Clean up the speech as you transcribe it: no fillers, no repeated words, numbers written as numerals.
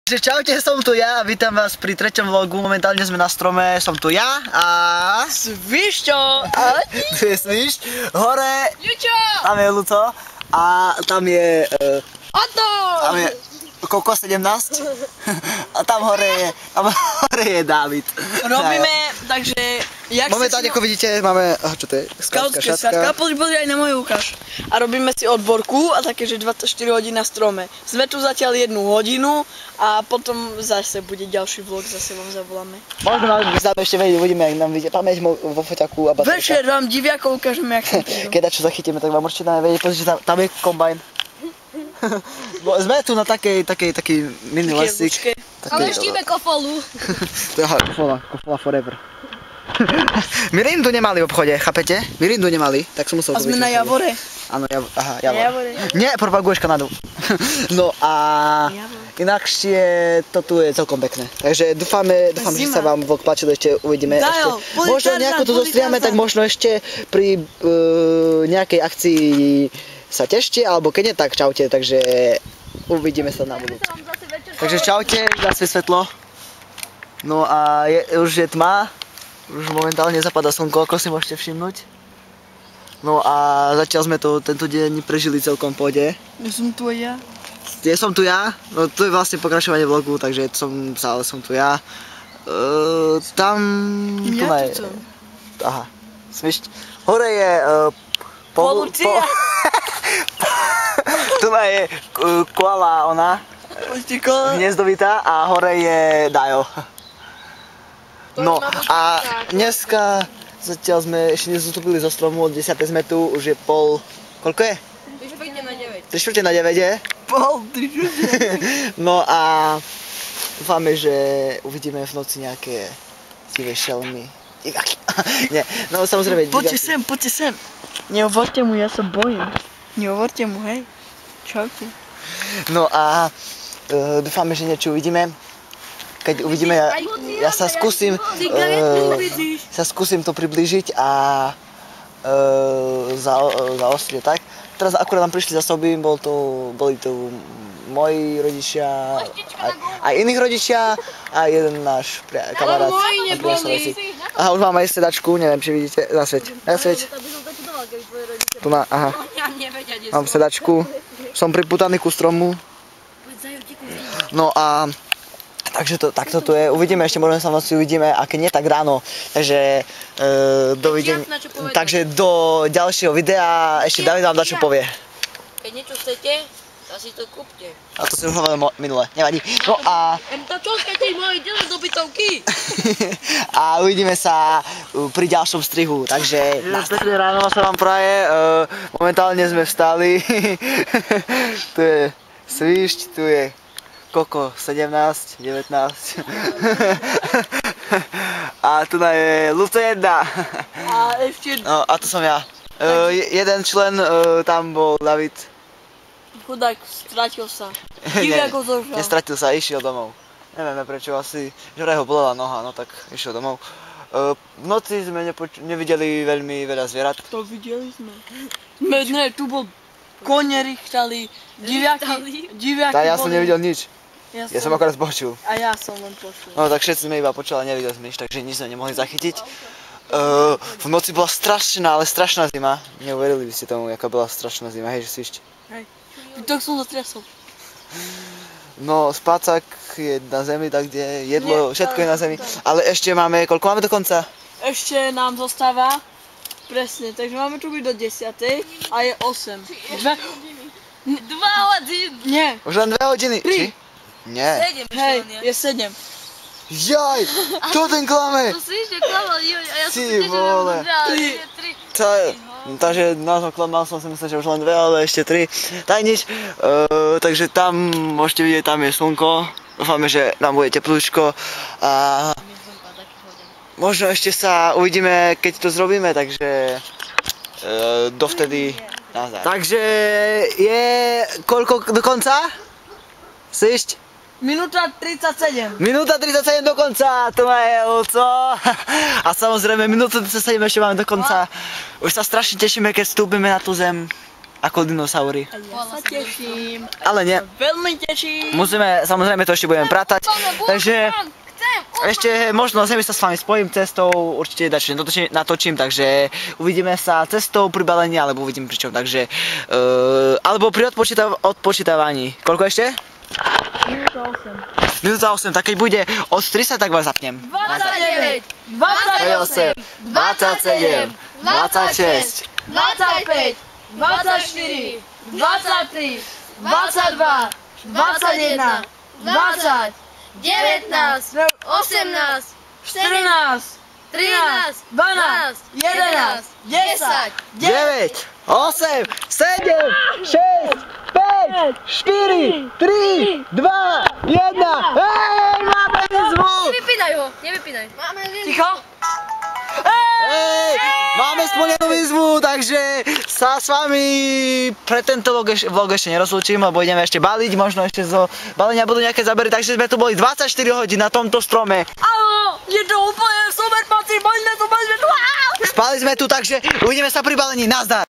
Čaute, som tu ja a vítam vás pri treťom vlogu. Momentálne sme na strome, som tu ja a... Svišťo! A tu je Svišť. Hore... Ľučo! Tam je Luco. A tam je... Oto! Tam je... Koko 17. A tam hore je Dávid. Robíme, takže... Momentálne, ako vidíte, máme... Čo to je? Skautská šatka. Pozri aj na moju ukáž. A robíme si odborku a také, že 24 hodín na strome. Sme tu zatiaľ 1 hodinu a potom zase bude ďalší vlog, zase vám zavoláme. Možno nám ešte vedieť, uvidíme, jak nám vyjde pamäť vo foťaku a baterka. Večer vám diviakov ukážeme, jak som prídu. Keď čo zachytíme, tak vám určite dáme vedieť. Pozrite, tam je kombajn. Sme tu na taký mini lesík. Ale štíme kofolu. Kofola forever. My rindu nemali v obchode, chápete? My rindu nemali, tak som musel... A sme na Javore. Áno, Javor. Nie, propaguješ Kanadu. No a inakšie to tu je celkom pekné. Takže dúfame, že sa vám vlog páčil, ešte uvidíme. Možno nejako tu zostriame, tak možno ešte pri nejakej akcii sa tešte, alebo keď nie, tak čaute, takže uvidíme sa na budúce. Takže čaute, zase svetlo. No a už je tma, už momentálne zapadá slnko, ako si môžete všimnúť. No a zatiaľ sme to tento deň prežili celkom v pohode. Ja som tu ja. Som tu ja, no to je vlastne pokračovanie vlogu, takže som tu ja. Tam... Ja tu som. Aha, Svišť. Hore je... Policia! Tu je koala ona, hniezdovitá a hore je Dajo. No a dneska zatiaľ sme ešte nezostúpili zo stromu, od 10. sme tu, už je pol... Koľko je? 3/4 na 9 je? Pol 3/4. No a dúfame, že uvidíme v noci nejaké sivé šelmy. Nie, no samozrejme... Poďte sem. Nehovorte mu, ja sa bojím. Nehovorte mu, hej. Čaute. No a dúfame, že niečo uvidíme. Keď uvidíme, ja sa skúsim to priblížiť a zaostriť, tak? Teraz akurát nám prišli zásoby, boli tu moji rodičia, aj iných rodičia a jeden náš kamarát. Aha, už mám aj sedačku, neviem, či vidíte, zasvieť. Tu má, aha. Mám sedačku, som priputaný ku stromu. No a takže takto tu je, uvidíme, ešte možno sa v noci uvidíme, a keď nie, tak ráno. Takže dovidenia. Takže do ďalšieho videa ešte David vám dačo povie. Keď niečo chcete, tak si to kúpte. A to si už hovoril minule, nevadí. No a... Čo chcete moje delo do bytovky? A uvidíme sa pri ďalšom strihu, takže... Pekné ráno sa vám praje, momentálne sme vstali. Tu je Svišť, tu je Koko 17, 19. A tu je Luco 1. A ešte... No, a tu som ja. Jeden člen, tam bol David. Chudák, stratil sa. Diviako zožal. Nestratil sa, išiel domov. Nevieme prečo, asi žore ho bolela noha, no tak išiel domov. V noci sme nevideli veľmi veľa zvierat. To videli sme. Ne, tu bol kone richtali, diviaky boli. Ja som nevidel nič. Ja som akorát počul. A ja som len počul. No tak všetci sme iba počuli a nevideli sme nič, takže nič sme nemohli zachytiť. V noci bola strašná, ale strašná zima. Neuverili by ste tomu, aká bola strašná zima, hej, že Svišť. Hej, tak som zatriasol. No, spácak je na zemi, tak kde jedlo, všetko je na zemi. Ale ešte máme, koľko máme do konca? Ešte nám zostáva, presne, takže máme tu byť do 10. a je 8. 2 hodiny. Nie. Už len 2 hodiny. 3. Či? Nie. 7. Hej, je 7. Jaj, čo ten klame? To si ešte klamal, a ja som Ty vole. 3. Takže mal som si myslel, že už len 2, ale ešte 3. Tak nič. Takže tam môžete vidieť, tam je slnko. Dúfame, že nám bude teplúčko. A možno ešte sa uvidíme, keď to zrobíme, takže dovtedy nazdar. Takže je koľko do konca? Svišť? Minúta 37. Minúta 37 do konca, to je Luco. A samozrejme minúta 37 ešte máme do konca. Už sa strašne tešíme, keď vstúpime na tú zem. ako dinosaury. Ja sa teším. Ale nie. Veľmi teším. Musíme, samozrejme to ešte budeme pratať, takže ešte možno sa s vami spojím cestou, určite natočím, takže uvidíme sa cestou pri balení, alebo uvidím pri čom, takže alebo pri odpočítavaní. Koľko ešte? Minúta 8, tak keď bude od 30, tak vás zapnem. 29, 28, 27, 26, 25, 24, 23, 22, 21, 20, 19, 18, 14, 13, 12, 11, 10, 9, 8, 7, 6, 5, 4, 3, 2, 1. Hej, máme výzvu! Nevypínaj ho, nevypínaj. Máme Ticho. Hej, máme splnenú výzvu, takže sa s vami pre tento vlog ešte nerozlúčim, lebo ideme ešte baliť, možno ešte zo balenia budú nejaké zábery, takže sme tu boli 24 hodín na tomto strome. Áno, je to úplne super pocit, boli sme tu, wow! Spali sme tu, takže uvidíme sa pri balení, nazdar!